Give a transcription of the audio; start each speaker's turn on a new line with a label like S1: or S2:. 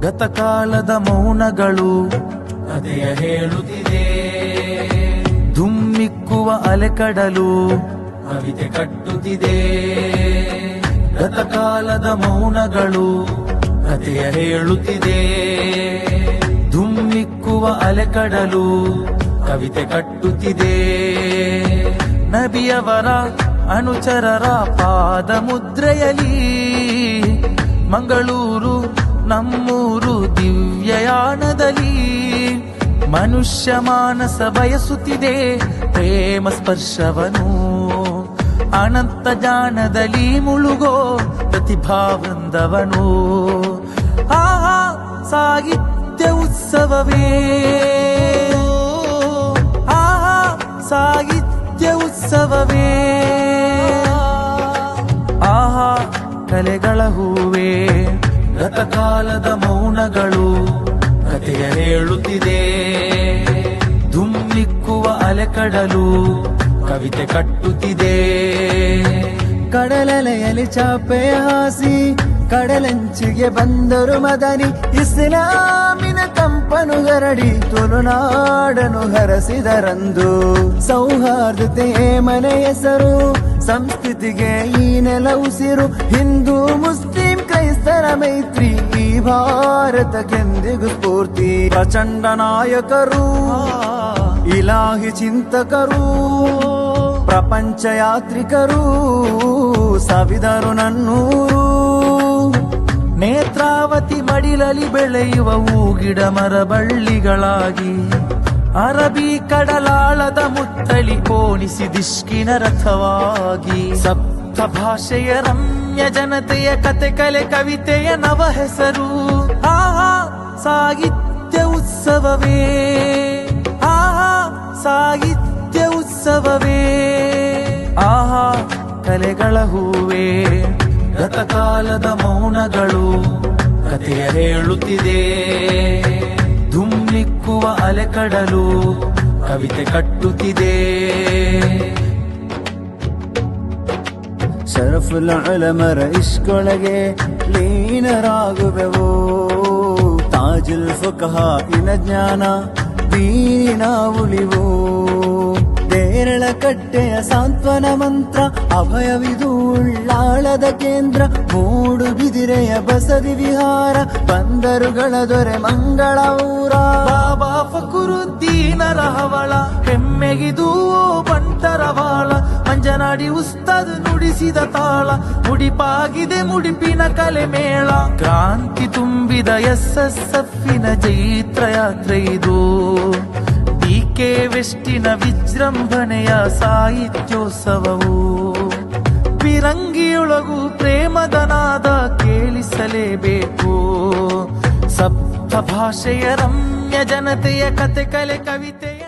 S1: ಗತಕಾಲದ ಮೌನಗಳು
S2: ಕಥೆಯ ಹೇಳುತ್ತಿದೆ.
S1: ಧುಮ್ಮಿಕ್ಕುವ ಅಲೆಕಡಲು
S2: ಕವಿತೆ ಕಟ್ಟುತ್ತಿದೆ.
S1: ಗತಕಾಲದ ಮೌನಗಳು
S2: ಕಥೆಯ ಹೇಳುತ್ತಿದೆ.
S1: ಧುಮ್ಮಿಕ್ಕುವ ಅಲೆಕಡಲು
S2: ಕವಿತೆ ಕಟ್ಟುತ್ತಿದೆ.
S1: ನಬಿಯವರ ಅನುಚರರ ಪಾದ ಮುದ್ರೆಯಲಿ ಮಂಗಳೂರು ನಮ್ಮೂರು ದಿವ್ಯಯಾನದಲ್ಲಿ ಮನುಷ್ಯ ಮಾನಸ ಬಯಸುತ್ತಿದೆ ಪ್ರೇಮ ಸ್ಪರ್ಶವನು. ಅನಂತ ಜಾಣದಲ್ಲಿ ಮುಳುಗೋ ಪ್ರತಿಭಾವೃಂದವನು. ಆಹಾ ಸಾಹಿತ್ಯ ಉತ್ಸವವೇ, ಆಹಾ ಸಾಹಿತ್ಯ ಉತ್ಸವವೇ, ಆಹಾ ಕಲೆಗಳ ಹೂವೇ.
S2: ಗತಕಾಲದ ಮೌನಗಳು ಕಥೆಯ ಹೇಳುತ್ತಿದೆ.
S1: ಧುಮ್ಮಿಕ್ಕುವ ಅಲೆಕಡಲು
S2: ಕವಿತೆ ಕಟ್ಟುತ್ತಿದೆ.
S3: ಕಡಲಲೆಯಲ್ಲಿ ಚಾಪೆಯ ಹಾಸಿ ಕಡಲಂಚಿಗೆ ಬಂದರು ಮದನಿ. ಇಸ್ಲಾಮಿನ ಕಂಪನು ಗರಡಿ ತುಳುನಾಡನು ಹರಸಿದರಂದು. ಸೌಹಾರ್ದತೆಯೇ ಮನೆ ಹೆಸರು, ಸಂಸ್ಕೃತಿಗೆ ಈ ನೆಲ ಉಸಿರು. ಹಿಂದೂ ಮುಸ್ಲಿಂ ಕ್ರೈಸ್ತರ ಮೈತ್ರಿ ಈ ಭಾರತಕ್ಕೆಂದಿಗೂ ಸ್ಫೂರ್ತಿ. ಪ್ರಚಂಡ ನಾಯಕರು, ಇಲಾಹಿ ಚಿಂತಕರು, ಪ್ರಪಂಚ ಯಾತ್ರಿಕರು ಸವಿದರು ನನ್ನೂರು.
S1: ನೇತ್ರಾವತಿ ಮಡಿಲಲ್ಲಿ ಬೆಳೆಯುವ ಹೂಗಿಡ ಮರ ಬಳ್ಳಿಗಳಾಗಿ ಅರಬಿ ಕಡಲಾಳದ ಮುತ್ತಳಿ ಕೋಣಿಸಿ ದಿಷ್ಕಿನ ರಥವಾಗಿ. ಸಪ್ತ ಭಾಷೆಯ ರಮ್ಯ ಜನತೆಯ ಕತೆ ಕಲೆ ಕವಿತೆಯ ನವ ಹೆಸರು. ಆಹಾ ಸಾಹಿತ್ಯ ಉತ್ಸವವೇ, ಆಹಾ ಸಾಹಿತ್ಯ ಉತ್ಸವವೇ, ಆಹಾ ಕಲೆಗಳ ಹೂವೇ.
S2: ಗತಕಾಲದ ಮೌನಗಳು ಕಥೆಯ ಹೇಳುತ್ತಿದೆ.
S1: ಧುಮ್ಮಿಕ್ಕುವ ಅಲೆಕಡಲು
S2: ಕವಿತೆ ಕಟ್ಟುತ್ತಿದೆ.
S3: ಶರಫುಲ್ ಉಲಮರ ಇಷ್ಕೊಳಗೆ ಲೀನರಾಗುವೆವು. ತಾಜುಲ್ ಫುಕಹಾ ಇನ ಜ್ಞಾನ ದೀನಿನ ಉಳಿವು. ದೇರಳ ಕಟ್ಟೆಯ ಸಾಂತ್ವನ ಮಂತ್ರ ಅಭಯವಿದು ಉಳ್ಳಾಳದ ಕೇಂದ್ರ. ಮೂಡು ಬಿದಿರೆಯ ಬಸದಿ ವಿಹಾರ ಬಂದರುಗಳ ದೊರೆ ಮಂಗಳ ಊರ.
S1: ಬಾಬಾ ಫಕರುದ್ದೀನರ ಹವಳ ಹೆಮ್ಮೆಗಿದು ಬಂಟರ ಬಾಳ. ಅಂಜನಾಡಿ ಉಸ್ತಾದ್ ನುಡಿಸಿದ ತಾಳ ಮುಡಿಪಾಗಿದೆ ಮುಡಿಪಿನ ಕಲೆ ಮೇಳ. ಕ್ರಾಂತಿ ತುಂಬಿದ ಎಸ್ಎಸ್ಎಫ್ನ ಚೈತ್ರ ಯಾತ್ರೆ ಇದು. ಡಿಕೆ ವೆಸ್ಟಿನ ವಿಜೃಂಭಣೆಯ ಸಾಹಿತ್ಯೋತ್ಸವವು. ಪಿರಂಗಿಯೊಳಗು ಪ್ರೇಮದ ನಾದ ಕೇಳಿಸಲೇಬೇಕು. ಸಪ್ತ ಭಾಷೆಯ ರಮ್ಯ ಜನತೆಯ ಕತೆ ಕಲೆ ಕವಿತೆ